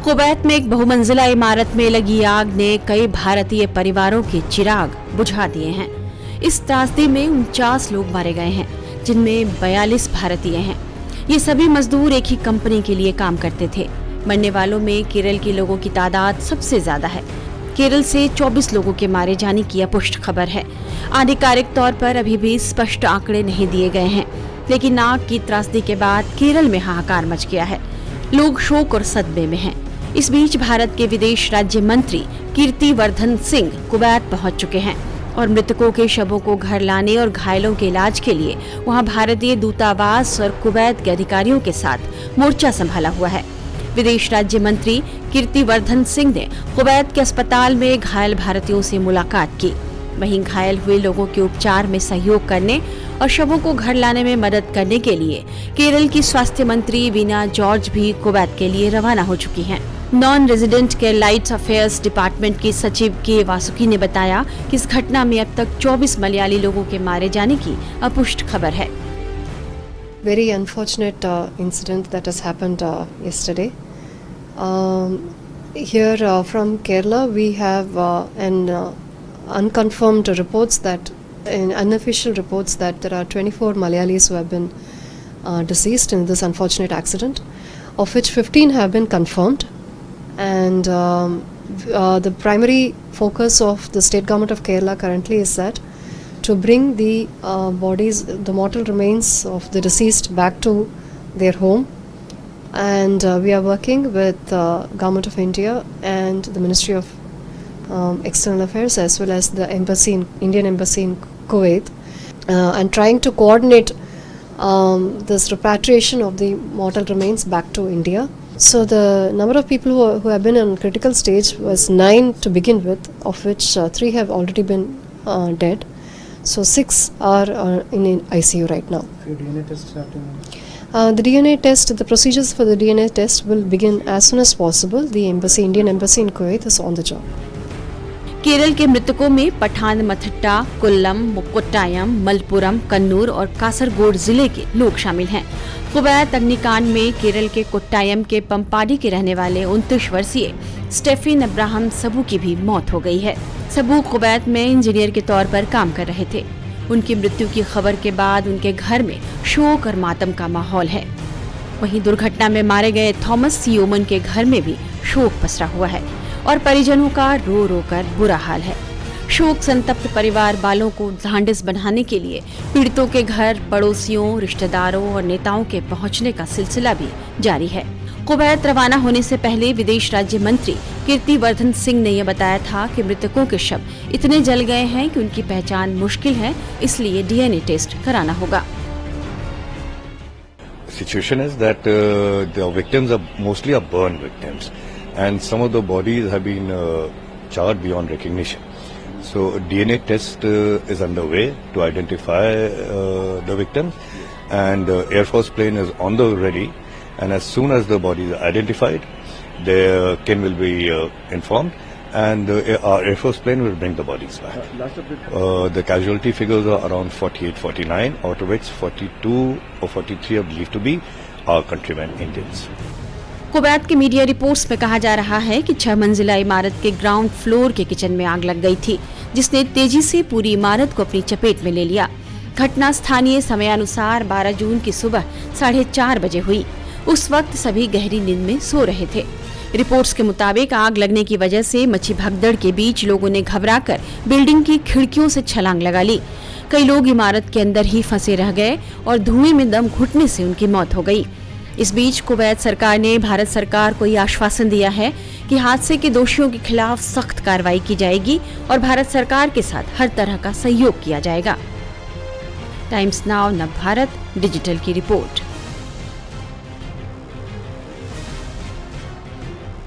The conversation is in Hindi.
कुवैत में एक बहुमंजिला इमारत में लगी आग ने कई भारतीय परिवारों के चिराग बुझा दिए हैं। इस त्रासदी में 49 लोग मारे गए हैं, जिनमें 42 भारतीय हैं। ये सभी मजदूर एक ही कंपनी के लिए काम करते थे। मरने वालों में केरल के लोगों की तादाद सबसे ज्यादा है। केरल से 24 लोगों के मारे जाने की पुष्ट खबर है। आधिकारिक तौर पर अभी भी स्पष्ट आंकड़े नहीं दिए गए हैं, लेकिन आग की त्रासदी के बाद केरल में हाहाकार मच गया है। लोग शोक और सदमे में हैं। इस बीच भारत के विदेश राज्य मंत्री कीर्तिवर्धन सिंह कुवैत पहुंच चुके हैं और मृतकों के शवों को घर लाने और घायलों के इलाज के लिए वहां भारतीय दूतावास और कुवैत के अधिकारियों के साथ मोर्चा संभाला हुआ है। विदेश राज्य मंत्री कीर्तिवर्धन सिंह ने कुवैत के अस्पताल में घायल भारतीयों से मुलाकात की। वहीं घायल हुए लोगों के उपचार में सहयोग करने और शवों को घर लाने में मदद करने के लिए केरल की स्वास्थ्य मंत्री वीना जॉर्ज भी कुवैत के लिए रवाना हो चुकी हैं। Non resident Keralites affairs department की सचिव के वासुकी ने बताया कि इस घटना में अब तक 24 मलयाली लोगों के मारे जाने की अपुष्ट खबर है। Very unfortunate incident that has happened yesterday. Here from Kerala, we have unconfirmed reports unofficial reports that there are 24 Malayalis who have been deceased in this unfortunate accident, of which 15 have been confirmed. And the primary focus of the state government of Kerala currently is that to bring the bodies, the mortal remains of the deceased back to their home. And we are working with Government of India and the Ministry of External Affairs as well as the Indian Embassy in Kuwait and trying to coordinate this repatriation of the mortal remains back to India. So the number of people who have been in critical stage was 9 to begin with, of which 3 have already been dead. So 6 are in ICU right now. DNA tests have been the DNA test, the procedures for the DNA test will begin as soon as possible. The Indian Embassy in Kuwait is on the job. Kerala के मृतकों में पठानमथिट्टा, कोल्लम, कोट्टायम, मलपुरम, कन्नूर और कासरगोड जिले के लोग शामिल हैं। कुवैत अग्निकांड में केरल के कोट्टायम के पंपाडी के रहने वाले 29 वर्षीय स्टेफिन अब्राहम सबू की भी मौत हो गई है। सबू कुवैत में इंजीनियर के तौर पर काम कर रहे थे। उनकी मृत्यु की खबर के बाद उनके घर में शोक और मातम का माहौल है। वहीं दुर्घटना में मारे गए थॉमस सियोमन के घर में भी शोक पसरा हुआ है और परिजनों का रो रो कर बुरा हाल है। शोक संतप्त परिवार वालों को ढांढस बढ़ाने के लिए पीड़ितों के घर पड़ोसियों, रिश्तेदारों और नेताओं के पहुंचने का सिलसिला भी जारी है। कुवैत रवाना होने से पहले विदेश राज्य मंत्री कीर्तिवर्धन सिंह ने यह बताया था कि मृतकों के शव इतने जल गए हैं कि उनकी पहचान मुश्किल है, इसलिए डीएनए टेस्ट कराना होगा। Situation is that the victims are mostly burn victims, and some of the bodies have been charred beyond recognition. So DNA test is underway to identify the victims, and Air Force plane is on the ready. And as soon as the bodies are identified, their kin will be informed, and our Air Force plane will bring the bodies back. The casualty figures are around 48-49, out of which 42 or 43 are believed to be our countrymen Indians. Kuwait की मीडिया रिपोर्ट्स में कहा जा रहा है कि 6 मंजिला इमारत के ग्राउंड फ्लोर के किचन में आग लग गई थी, जिसने तेजी से पूरी इमारत को अपनी चपेट में ले लिया। घटना स्थानीय समयानुसार 12 जून की सुबह 4:30 बजे हुई। उस वक्त सभी गहरी नींद में सो रहे थे। रिपोर्ट्स के मुताबिक आग लगने की वजह से मची भगदड़ के बीच लोगों ने घबराकर बिल्डिंग की खिड़कियों से छलांग लगा ली। कई लोग इमारत के अंदर ही फंसे रह गए और धुएं में दम घुटने से उनकी मौत हो गई। इस बीच कुवैत सरकार ने भारत सरकार को यह आश्वासन दिया है कि हादसे के दोषियों के खिलाफ सख्त कार्रवाई की जाएगी और भारत सरकार के साथ हर तरह का सहयोग किया जाएगा। टाइम्स नाउ नव भारत डिजिटल की रिपोर्ट।